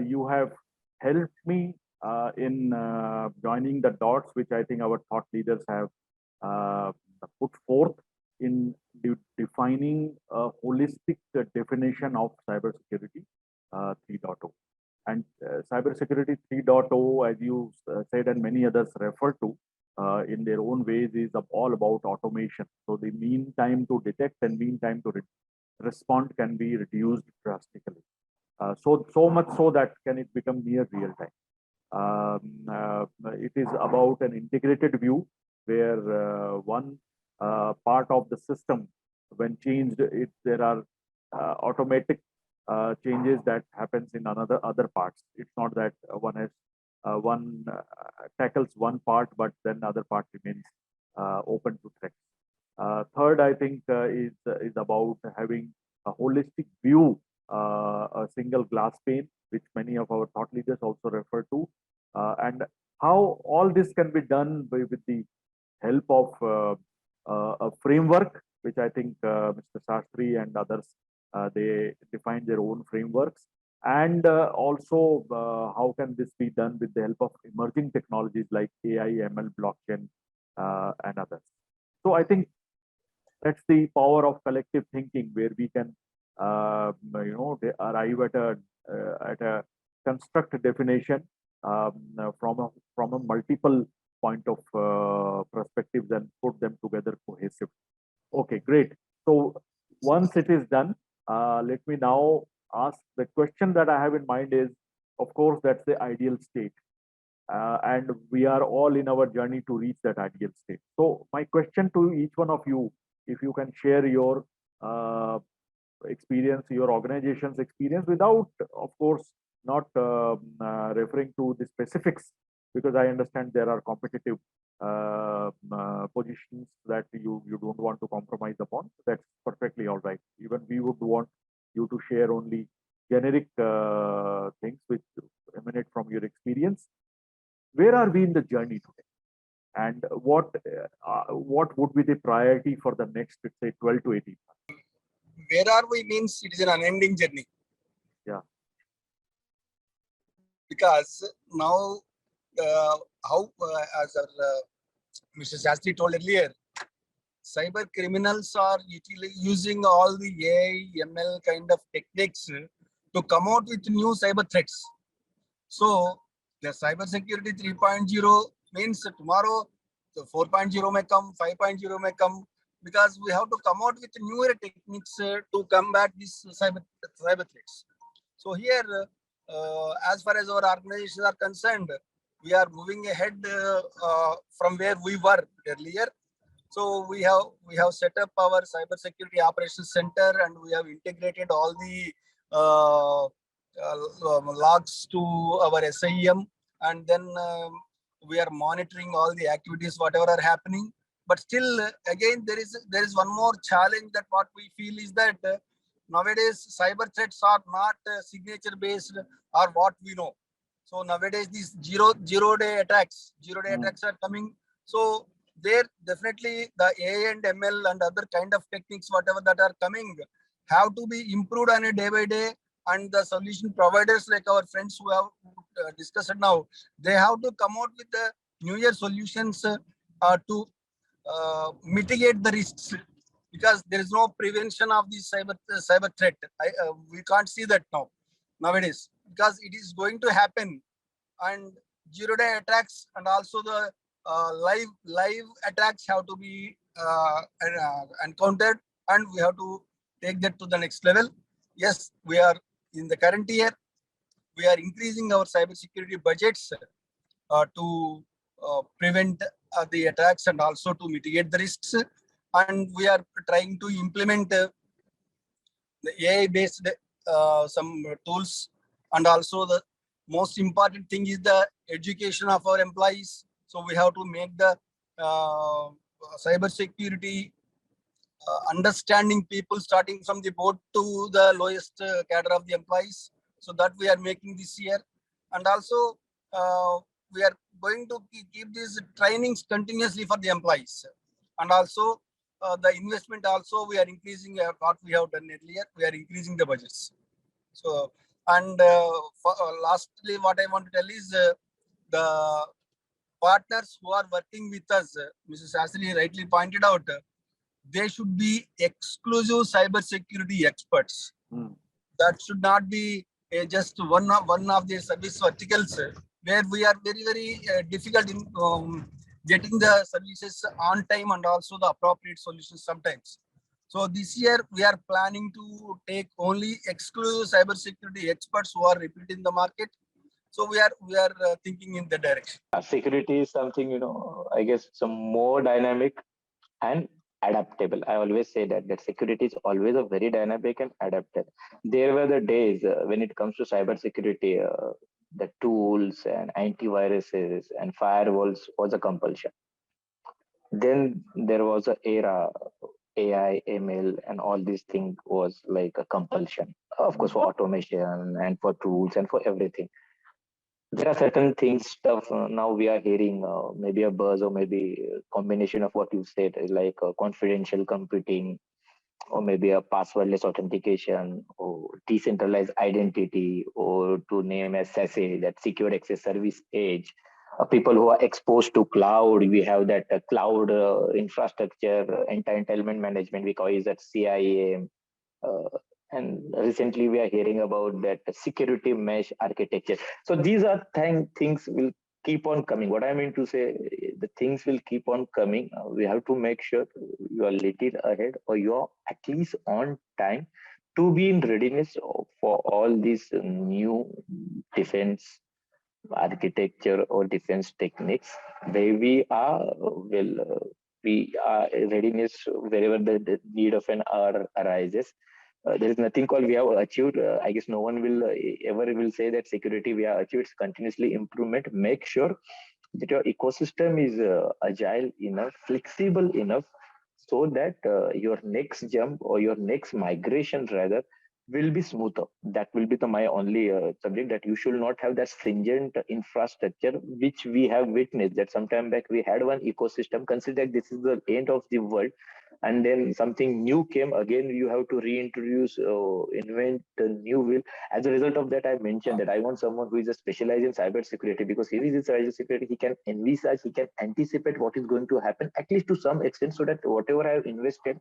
you have helped me in joining the dots, which I think our thought leaders have put forth in defining a holistic definition of cybersecurity 3.0. And cybersecurity 3.0, as you said, and many others refer to in their own ways, is all about automation. So the mean time to detect and mean time to respond can be reduced drastically. So much so that can it become near real time. It is about an integrated view where one part of the system, when changed, there are automatic changes that happens in other parts. It's not that one tackles one part, but then other part remains open to threats. Third, I think is about having a holistic view, a single glass pane, which many of our thought leaders also refer to, and how all this can be done with the help of a framework, which I think Mr. Shastri and others, they define their own frameworks. And also, how can this be done with the help of emerging technologies like AI, ML, blockchain, and others. So I think that's the power of collective thinking, where we can, arrive at a construct definition from a multiple point of perspectives and put them together cohesive. Okay, great. So once it is done, let me now ask the question that I have in mind is, of course, that's the ideal state. And we are all in our journey to reach that ideal state. So my question to each one of you, if you can share your experience, your organization's experience, without, of course, not referring to the specifics, because I understand there are competitive positions that you don't want to compromise upon. That's perfectly all right. Even we would want you to share only generic things which emanate from your experience. Where are we in the journey today? And what would be the priority for the next, let's say, 12 to 18 months? Where are we means it is an unending journey. Yeah. Because now, as Mr. Shastri told earlier, cyber criminals are using all the AI, ML kind of techniques to come out with new cyber threats. So the cyber security 3.0 means tomorrow the 4.0 may come, 5.0 may come, because we have to come out with newer techniques to combat these cyber threats. So here, as far as our organizations are concerned, we are moving ahead from where we were earlier. So we have set up our cyber security operations center, and we have integrated all the logs to our SIEM, and then we are monitoring all the activities, whatever are happening. But still, again, there is one more challenge that what we feel is that nowadays cyber threats are not signature based or what we know. So nowadays these zero-day attacks are coming. So there definitely the AI and ML and other kind of techniques, whatever that are coming, have to be improved on a day by day. And the solution providers like our friends who have discussed now, they have to come out with the newer solutions to mitigate the risks, because there is no prevention of the cyber threat. We can't see that nowadays, because it is going to happen. And zero-day attacks and also the live attacks have to be encountered, and we have to take that to the next level. Yes, we are in the current year, we are increasing our cybersecurity budgets to prevent the attacks and also to mitigate the risks. And we are trying to implement the AI-based some tools. And also the most important thing is the education of our employees. So we have to make the cyber security understanding people, starting from the board to the lowest cadre of the employees. So that we are making this year. And also we are going to keep these trainings continuously for the employees. And also the investment also we are increasing what we have done earlier. We are increasing the budgets. So, And lastly, what I want to tell is the partners who are working with us, Mrs. Asri rightly pointed out, they should be exclusive cybersecurity experts. That should not be just one of the service verticals where we are very difficult in getting the services on time and also the appropriate solutions sometimes. So this year we are planning to take only exclusive cybersecurity experts who are reputed in the market. So we are thinking in that direction. Security is something, I guess some more dynamic and adaptable. I always say that security is always a very dynamic and adaptable. There were the days when it comes to cybersecurity, the tools and antiviruses and firewalls was a compulsion. Then there was a era, AI, ML, and all these things was like a compulsion. Of course, for automation and for tools and for everything. There are certain things stuff now we are hearing, maybe a buzz or maybe a combination of what you said, like confidential computing or maybe a passwordless authentication or decentralized identity, or to name as SASE, that secure access service age. People who are exposed to cloud, we have that cloud infrastructure, entitlement management, we call it that CIAM. Uh, and recently we are hearing about that security mesh architecture. So these are things will keep on coming. What I mean to say, the things will keep on coming. We have to make sure you are little ahead or you are at least on time to be in readiness for all these new defense architecture or defense techniques, where we are we are readiness wherever the need of an hour arises. There is nothing called we have achieved. I guess no one will ever will say that security we have achieved. It's continuously improvement. Make sure that your ecosystem is agile enough, flexible enough, so that your next jump or your next migration rather will be smoother. That will be my only subject, that you should not have that stringent infrastructure, which we have witnessed that sometime back we had one ecosystem, consider this is the end of the world, and then something new came again, you have to reintroduce, invent a new wheel. As a result of that, I mentioned that I want someone who is a specialized in cyber security, because he is in cyber security, he can envisage, he can anticipate what is going to happen at least to some extent, so that whatever I have invested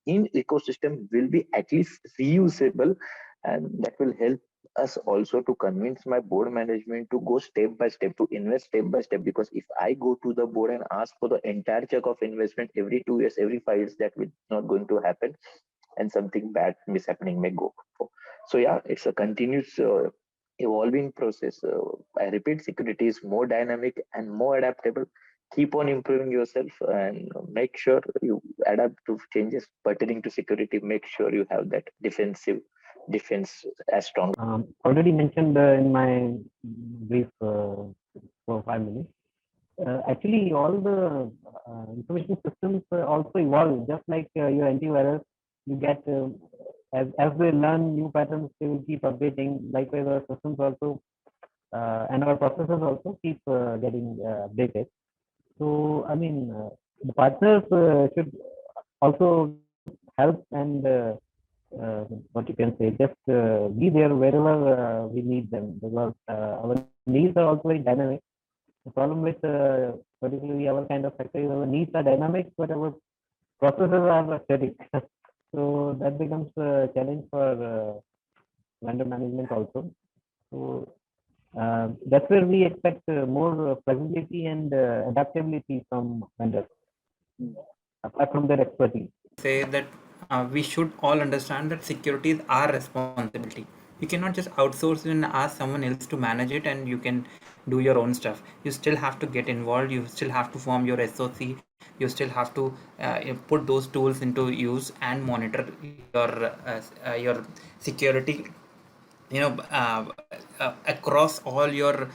in ecosystem will be at least reusable. And that will help us also to convince my board management to go step by step, to invest step by step. Because if I go to the board and ask for the entire check of investment every 2 years, every 5 years, that will not going to happen, and something bad mishappening may go. So yeah, it's a continuous evolving process. I repeat, security is more dynamic and more adaptable. Keep on improving yourself and make sure you adapt to changes pertaining to security. Make sure you have that defense as strong. Already mentioned in my brief for 5 minutes. Actually, all the information systems also evolve, just like your antivirus. You get as they learn new patterns, they will keep updating. Likewise, our systems also and our processes also keep getting updated. So, I mean, the partners should also help and what you can say, just be there wherever we need them, because our needs are also very dynamic. The problem with particularly our kind of sector is our needs are dynamic, but our processes are static. So that becomes a challenge for vendor management also. So that's where we expect more flexibility and adaptability from vendors, apart from their expertise. Say that we should all understand that security is our responsibility. You cannot just outsource it and ask someone else to manage it and you can do your own stuff. You still have to get involved, you still have to form your SOC, you still have to put those tools into use and monitor your security, across all your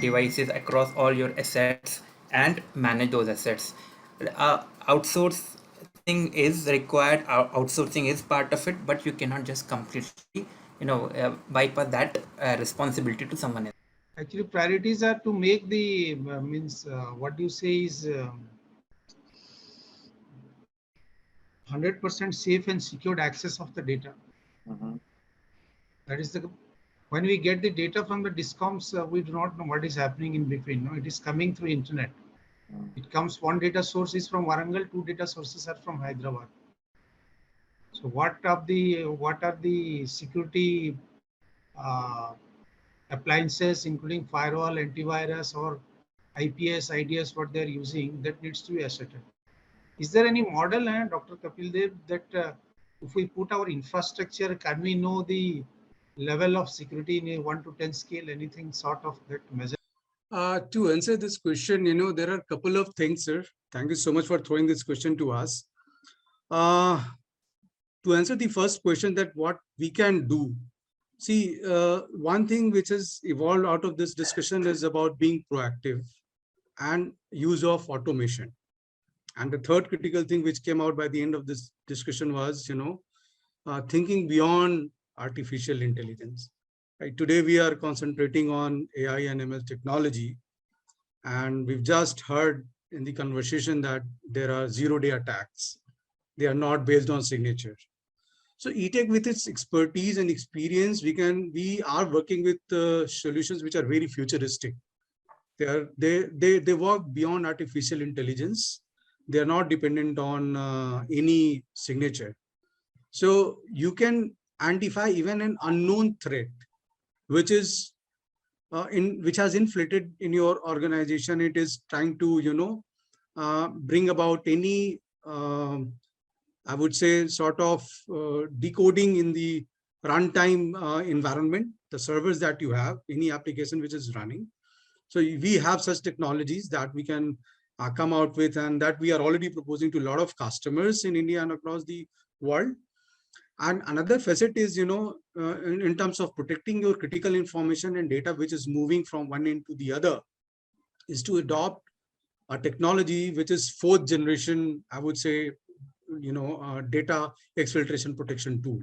devices, across all your assets, and manage those assets. Outsourcing is required, outsourcing is part of it, but you cannot just completely bypass that responsibility to someone else. Actually, priorities are to make the what you say is 100% safe and secured access of the data. That is the when we get the data from the discoms, we do not know what is happening in between. No, it is coming through internet. It comes, one data source is from Warangal, two data sources are from Hyderabad. So what are the security appliances, including firewall, antivirus, or IPS, IDS, what they're using, that needs to be ascertained. Is there any model, Dr. Kapil Dev, that if we put our infrastructure, can we know the level of security in a 1 to 10 scale, anything sort of that measure? To answer this question, there are a couple of things, sir. Thank you so much for throwing this question to us. To answer the first question, that what we can do. See, one thing which has evolved out of this discussion is about being proactive and use of automation. And the third critical thing which came out by the end of this discussion was, thinking beyond artificial intelligence. Right? Today, we are concentrating on AI and ML technology. And we've just heard in the conversation that there are zero-day attacks. They are not based on signature. So ETEK, with its expertise and experience, we are working with solutions which are very futuristic. They work beyond artificial intelligence. They are not dependent on any signature. So you can identify even an unknown threat, which is which has inflated in your organization. It is trying to bring about any I would say sort of decoding in the runtime environment, the servers that you have, any application which is running. So we have such technologies that we can come out with, and that we are already proposing to a lot of customers in India and across the world. And another facet is, in terms of protecting your critical information and data, which is moving from one end to the other, is to adopt a technology which is fourth generation, I would say, data exfiltration protection tool.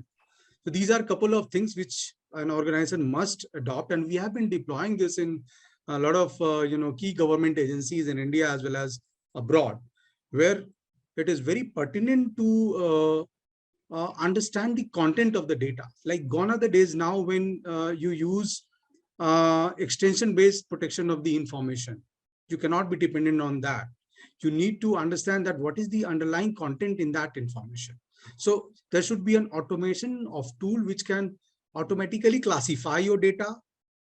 So these are a couple of things which an organization must adopt, and we have been deploying this in a lot of key government agencies in India as well as abroad, where it is very pertinent to understand the content of the data. Like, gone are the days now when you use extension-based protection of the information. You cannot be dependent on that. You need to understand that what is the underlying content in that information. So there should be an automation of tool which can automatically classify your data,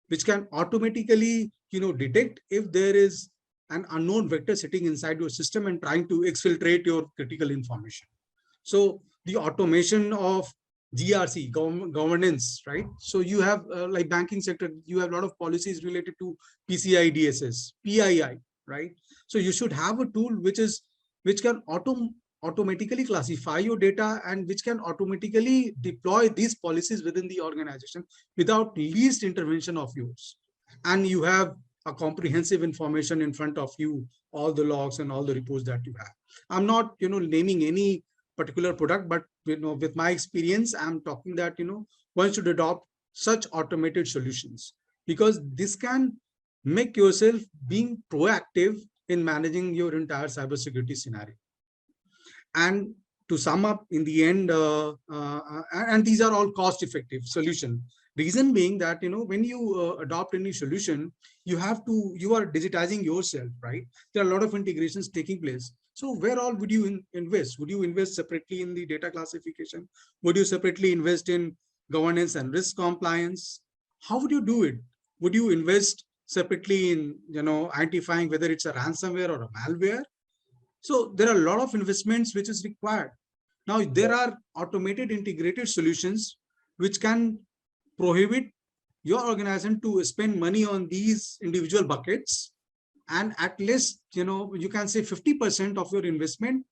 which can automatically detect if there is an unknown vector sitting inside your system and trying to exfiltrate your critical information. So the automation of GRC, governance, right? So you have like banking sector, you have a lot of policies related to PCI DSS, PII, right? So you should have a tool which can automatically classify your data and which can automatically deploy these policies within the organization without least intervention of yours. And you have a comprehensive information in front of you, all the logs and all the reports that you have. I'm not, naming any particular product, but with my experience, I'm talking that one should adopt such automated solutions, because this can make yourself being proactive in managing your entire cybersecurity scenario. And to sum up, in the end, and these are all cost-effective solutions. Reason being that when you adopt any solution, you are digitizing yourself, right? There are a lot of integrations taking place. So where all would you invest? Would you invest separately in the data classification? Would you separately invest in governance and risk compliance? How would you do it? Would you invest separately in identifying whether it's a ransomware or a malware? So there are a lot of investments which is required. Now there are automated integrated solutions which can prohibit your organization to spend money on these individual buckets, and at least you can say 50% of your investment,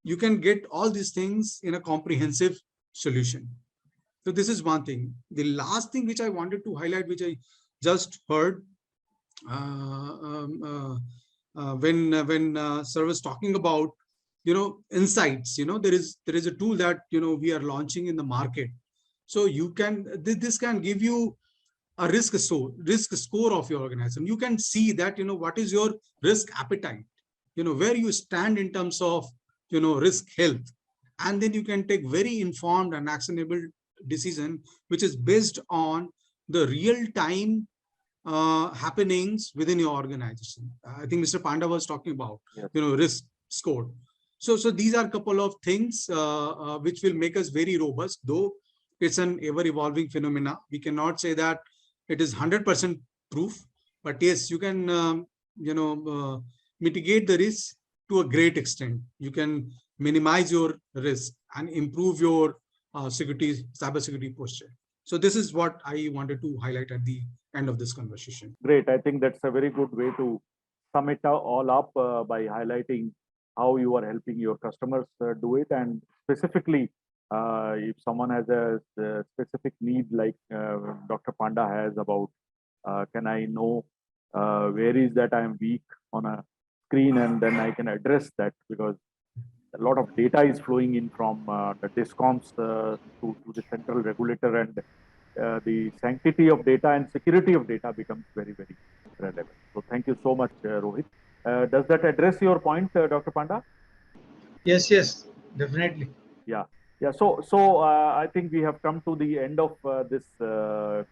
you can get all these things in a comprehensive solution. So this is one thing. The last thing which I wanted to highlight, which I just heard when sir was talking about insights, there is a tool that we are launching in the market. So this can give you a risk score of your organization. You can see that what is your risk appetite, where you stand in terms of risk health, and then you can take very informed and actionable decision which is based on the real-time happenings within your organization. I think Mr. Panda was talking about, Yes. Risk score. So these are a couple of things which will make us very robust, though it's an ever-evolving phenomena. We cannot say that it is 100% proof, but yes, you can, mitigate the risk to a great extent. You can minimize your risk and improve your cybersecurity posture. So this is what I wanted to highlight at the end of this conversation. Great. I think that's a very good way to sum it all up by highlighting how you are helping your customers do it. And specifically, if someone has a specific need like Dr. Panda has about, can I know where is that I am weak on a screen, and then I can address that, because a lot of data is flowing in from the DISCOMs to the central regulator, and the sanctity of data and security of data becomes very, very relevant. So thank you so much, Rohit. Does that address your point, Dr. Panda? Yes, definitely. Yeah. So I think we have come to the end of this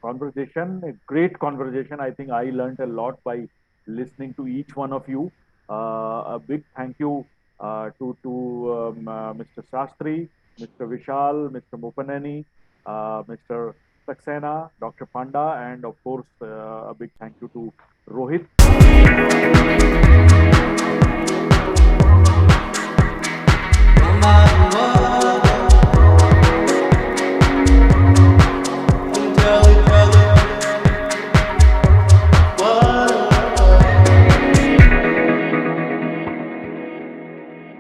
conversation. A great conversation. I think I learned a lot by listening to each one of you. A big thank you to Mr. Shastri, Mr. Vishal, Mr. Mupanani, Mr. Saxena, Dr. Panda, and of course a big thank you to Rohit. Mama,